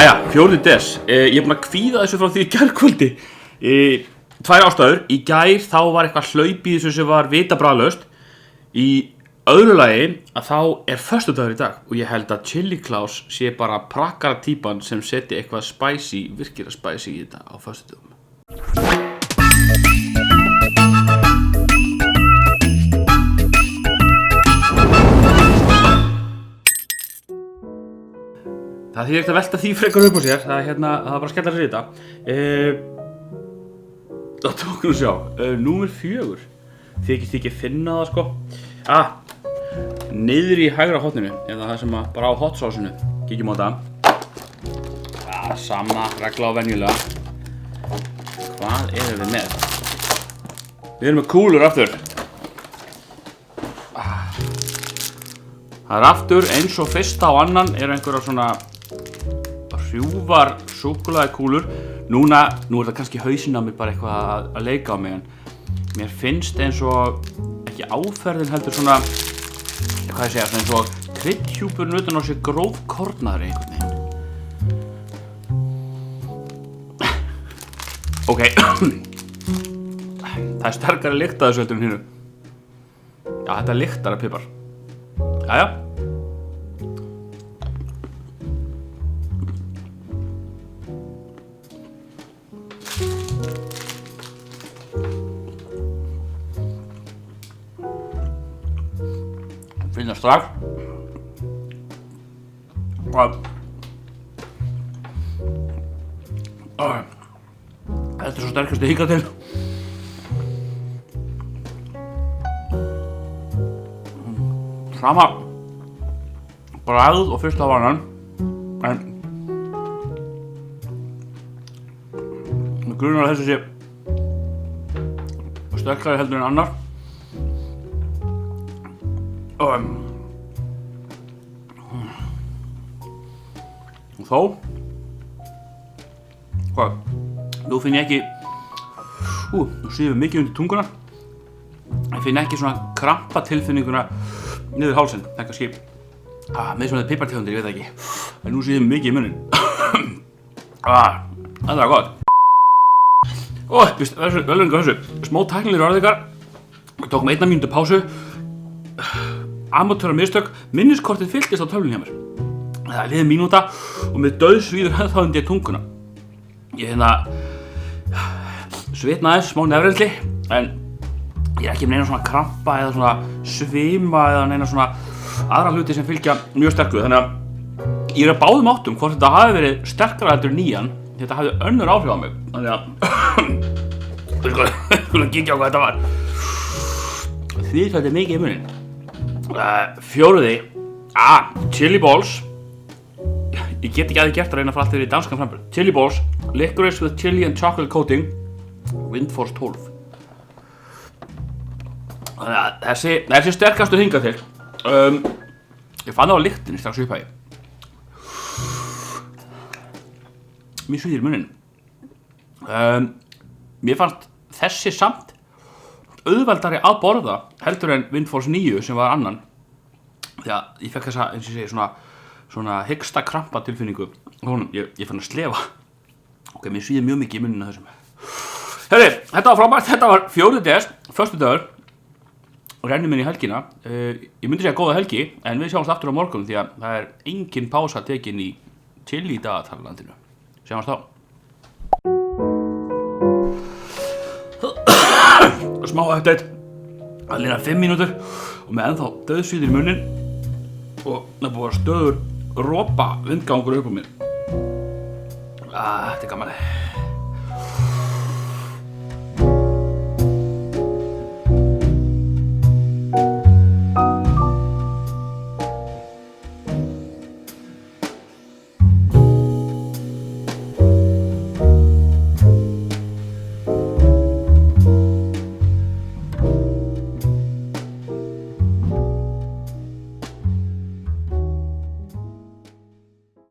Jæja, 4. des. Ég er búinn að kvíða þessu frá því í gærkvöldi. Tvær ástæður. Í gær þá var eitthvað hlaup í þessu sem var vitabragðlaust. Í öðru lagi að þá er föstudagur í dag og ég held að Chili Claus sé bara prakkara típan sem seti eitthvað spicy, virkilega spicy í þetta á föstudagum. Það þýðir ekkert að velta því frekar upp á sér, það er bara að skella sér í þetta. Það tók nú sjá, númer 4, þykist ekki finna það sko. Niður í hægra hotninu, eða það sem bara á hotsásinu, kíkjum á það. Sama regla á venjulega. Hvað erum við með? Við erum með kúlur aftur. Það er aftur eins og fyrsta á annan eru einhverjar svona hrjúfar súkkulaði kúlur. Nú er það kannski hausinn á mig bara eitthvað að leika á mig en mér finnst eins og ekki áferðin heldur svona hvað ég segja, svona eins og kryddhjúpurinn utan á sér grófkornaðri einhvern veginn. Ok. Það er sterkari lykt af þessu heldur en hinu. Já, þetta er lyktar af pipar. Jæja. Finna strax. Þetta er svo sterkast að hika til. Sama bragð og fyrsta af annan, en mig grunar að þessu sé sterkari heldur en annar. Og þó hvað? Nú finn ég ekki nú sýfum mikið undir tunguna. Ég finn ekki svona krampa tilfinninguna niður hálsinn. Það er kannski með svona pipartegundir, ég veit það ekki. En nú sýfum mikið í munnin. Þetta var gott. Velunga þessu. Smá tæknilegir orðingar. Við tókum 1 mínútu pásu. Amatúra mistök. Minniskortið fylltist á töflunni hjá mér. Það er liðin mínúta og með dauðsvíður ennþá undir tunguna. Ég svitna aðeins, smá nefrensli, en ég er ekki með neina svona krampa eða svona svima eða neina svona aðra hluti sem fylgja mjög sterku. Þannig að ég er að báðum áttum hvort þetta hafi verið sterkara heldur en nýjan. Þetta hafði önnur áhrif á mig. Þannig að við skulum kíkja á hvað þetta var. Því þetta er mikið í muninn. 4. Chili balls. Ég get ekki aðeins gert að reyna að fara allt yfir í danskan framburð. Chili balls, licorice with chili and chocolate coating, Windforce 12. Þannig að þessi sterkastu hingað til. Ég fann það á lyktinni strax upphæði. Mér svíðir muninn. Mér fannst þessi samt auðveldari að borða heldur en Windforce 9 sem var annan. Því að ég fekk þessa, eins og ég segi, svona hyggsta krampa tilfinningu. Ég fann að slefa. Ok, mér svíði mjög mikið í munnina þessum. Herri, þetta var frábært. Þetta var 4. des, föstudagur. Rennum inn í helgina. Ég myndi segja góða helgi, en við sjáumst aftur á morgun því að það er engin pása tekin í Chili dagatallandinu. Sjáumst þá. Smá update. Það líða 5 mínútur og með ennþá dauðsvíður í munnin og það búið að stöður ropa vindgangur upp á mér. Þetta er gaman.